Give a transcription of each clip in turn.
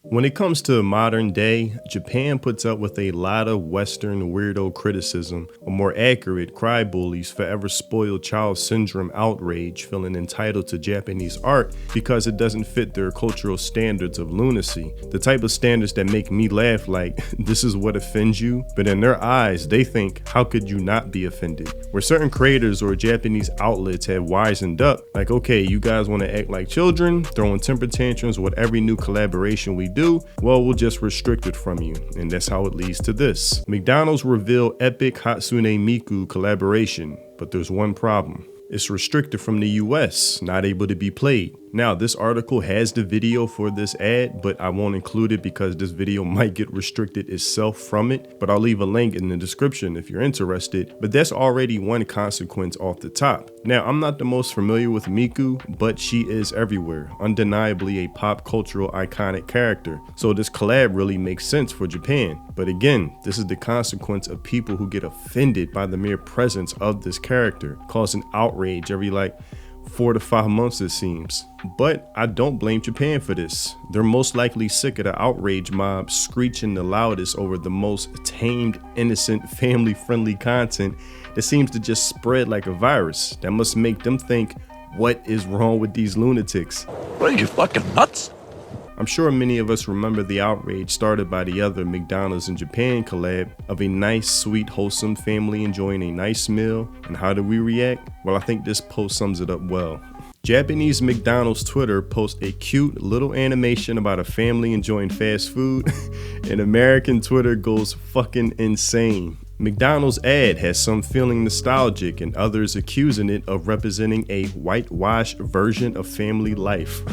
When it comes to modern day, Japan puts up with a lot of Western weirdo criticism, or more accurate, cry bullies, forever spoiled child syndrome outrage, feeling entitled to Japanese art because it doesn't fit their cultural standards of lunacy. The type of standards that make me laugh like, this is what offends you? But in their eyes, they think, how could you not be offended? Where certain creators or Japanese outlets have wisened up, like, okay, you guys want to act like children, throwing temper tantrums with every new collaboration we do, well, we'll just restrict it from you. And that's how it leads to this. McDonald's reveal epic Hatsune Miku collaboration, but there's one problem. It's restricted from the US, not able to be played. Now, this article has the video for this ad, but I won't include it because this video might get restricted itself from it, but I'll leave a link in the description if you're interested. But that's already one consequence off the top. Now, I'm not the most familiar with Miku, but she is everywhere, undeniably a pop cultural iconic character. So this collab really makes sense for Japan. But again, this is the consequence of people who get offended by the mere presence of this character, causing outrage every 4 to 5 months it seems. But I don't blame Japan for this. They're most likely sick of the outrage mob screeching the loudest over the most tamed, innocent, family-friendly content that seems to just spread like a virus. That must make them think, what is wrong with these lunatics? What are you, fucking nuts? I'm sure many of us remember the outrage started by the other McDonald's in Japan collab of a nice, sweet, wholesome family enjoying a nice meal. And how do we react? Well, I think this post sums it up well. Japanese McDonald's Twitter posts a cute little animation about a family enjoying fast food, and American Twitter goes fucking insane. McDonald's ad has some feeling nostalgic and others accusing it of representing a whitewashed version of family life.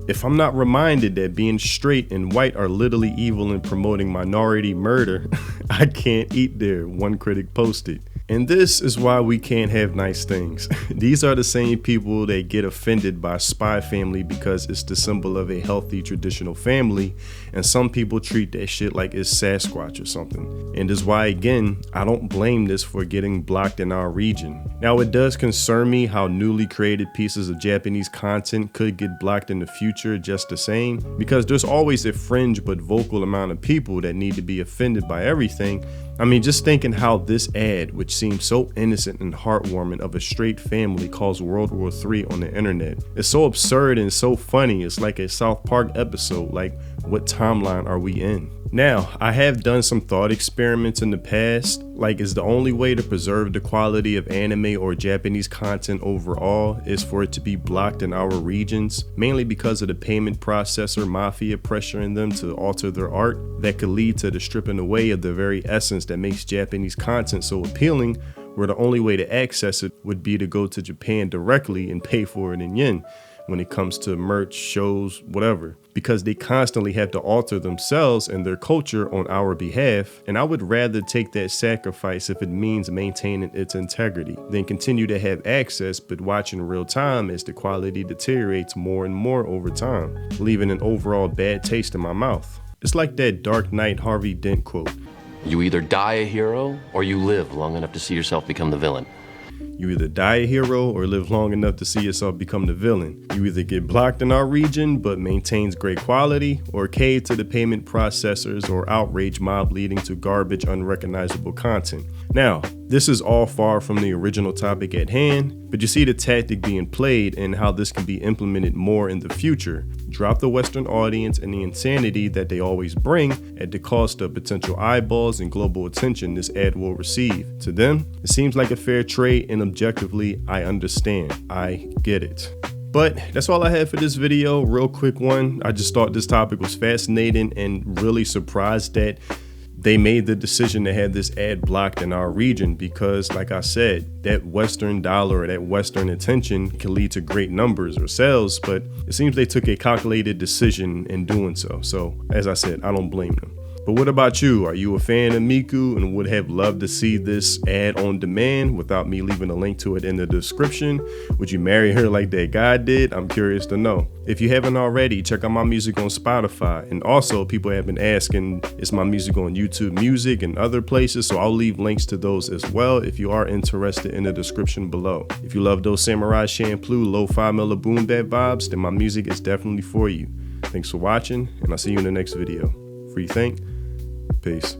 If I'm not reminded that being straight and white are literally evil and promoting minority murder, I can't eat there, one critic posted. And this is why we can't have nice things. These are the same people that get offended by Spy Family because it's the symbol of a healthy traditional family, and some people treat that shit like it's Sasquatch or something. And is why, again, I don't blame this for getting blocked in our region. Now, it does concern me how newly created pieces of Japanese content could get blocked in the future just the same, because there's always a fringe but vocal amount of people that need to be offended by everything. I mean, just thinking how this ad, which seems so innocent and heartwarming of a straight family, caused World War III on the internet. It's so absurd and so funny. It's like a South Park episode. Like, what timeline are we in? Now, I have done some thought experiments in the past, like is the only way to preserve the quality of anime or Japanese content overall is for it to be blocked in our regions, mainly because of the payment processor mafia pressuring them to alter their art that could lead to the stripping away of the very essence that makes Japanese content so appealing, where the only way to access it would be to go to Japan directly and pay for it in yen when it comes to merch, shows, whatever, because they constantly have to alter themselves and their culture on our behalf, and I would rather take that sacrifice if it means maintaining its integrity than continue to have access but watch in real time as the quality deteriorates more and more over time, leaving an overall bad taste in my mouth. It's like that Dark Knight Harvey Dent quote. You either die a hero or you live long enough to see yourself become the villain. You either die a hero or live long enough to see yourself become the villain. You either get blocked in our region but maintains great quality, or cave to the payment processors or outrage mob leading to garbage unrecognizable content. Now, this is all far from the original topic at hand, but you see the tactic being played and how this can be implemented more in the future. Drop the Western audience and the insanity that they always bring at the cost of potential eyeballs and global attention this ad will receive. To them, it seems like a fair trade, and objectively, I understand. I get it. But that's all I had for this video. Real quick one. I just thought this topic was fascinating and really surprised that they made the decision to have this ad blocked in our region because, like I said, that Western dollar or that Western attention can lead to great numbers or sales, but it seems they took a calculated decision in doing so. So, as I said, I don't blame them. But what about you? Are you a fan of Miku and would have loved to see this ad on demand without me leaving a link to it in the description? Would you marry her like that guy did? I'm curious to know. If you haven't already, check out my music on Spotify. And also, people have been asking, is my music on YouTube Music and other places? So I'll leave links to those as well if you are interested in the description below. If you love those Samurai Champloo lo-fi mellow boom bap vibes, then my music is definitely for you. Thanks for watching, and I'll see you in the next video. Free think. Peace.